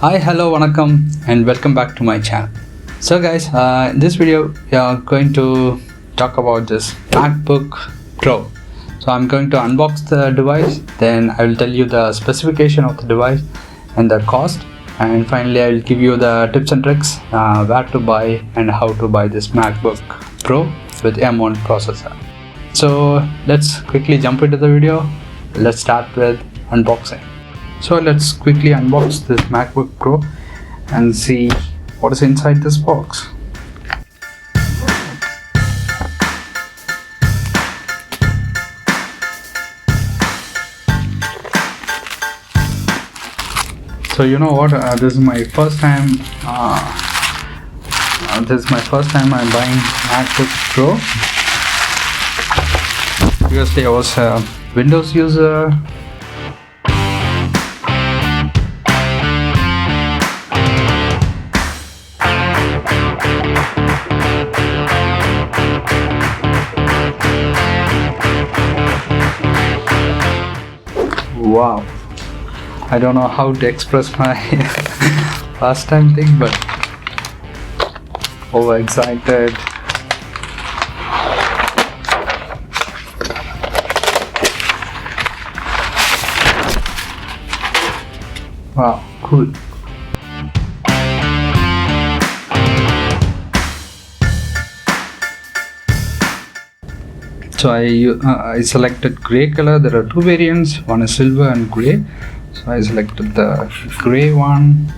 Hi, hello, vanakkam, and welcome back to my channel. So guys, in this video we are going to talk about this MacBook Pro. So I'm going to unbox the device, then I will tell you the specification of the device and the cost, and finally I will give you the tips and tricks where to buy and how to buy this MacBook Pro with M1 processor. So let's quickly jump into the video. Let's start with unboxing. So let's quickly unbox this MacBook Pro and see what is inside this box. So you know what? This is my first time. I'm buying MacBook Pro. Previously, I was a Windows user. Wow, I don't know how to express my last time thing, but overexcited. Wow, cool. So I selected grey color. There are two variants, one is silver and grey. So I selected the grey one.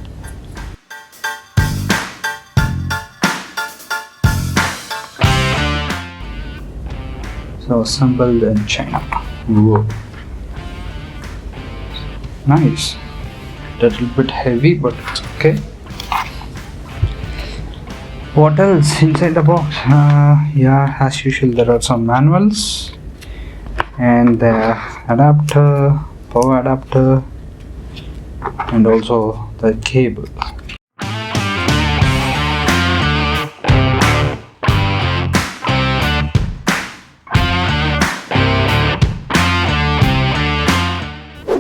So assembled in China. Whoa. Nice. A little bit heavy, but it's okay. What else inside the box? Yeah, as usual there are some manuals and the adapter, power adapter, and also the cable.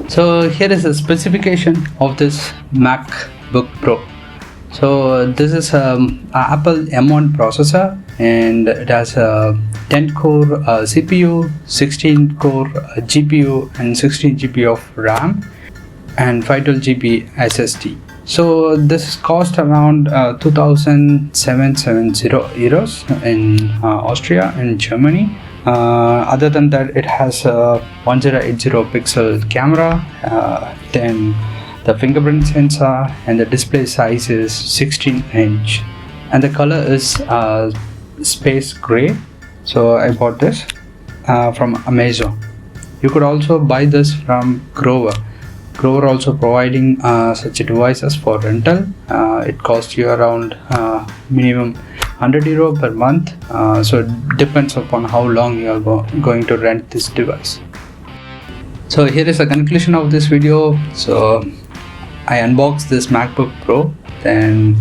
So here is the specification of this MacBook Pro. So this is Apple M1 processor, and it has a 10-core CPU, 16-core GPU, and 16 GB of RAM, and 512 GB SSD. So this cost around 2,770 euros in Austria and Germany. Other than that, it has a 1080 pixel camera, then the fingerprint sensor, and the display size is 16-inch, and the color is space gray. So I bought this from Amazon. You could also buy this from Grover. Grover also providing such devices for rental. It costs you around minimum 100 euro per month. So it depends upon how long you are going to rent this device. So here is the conclusion of this video. So I unboxed this MacBook Pro, then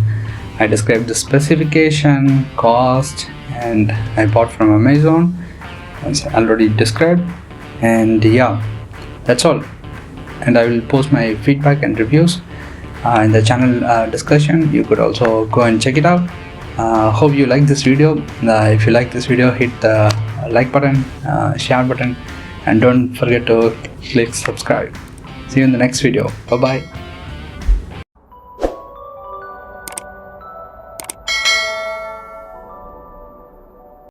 I described the specification, cost, and I bought from Amazon as already described, and yeah, that's all. And I will post my feedback and reviews in the channel discussion. You could also go and check it out. Hope you like this video. If you like this video, hit the like button, share button, and don't forget to click subscribe. See you in the next video. Bye bye.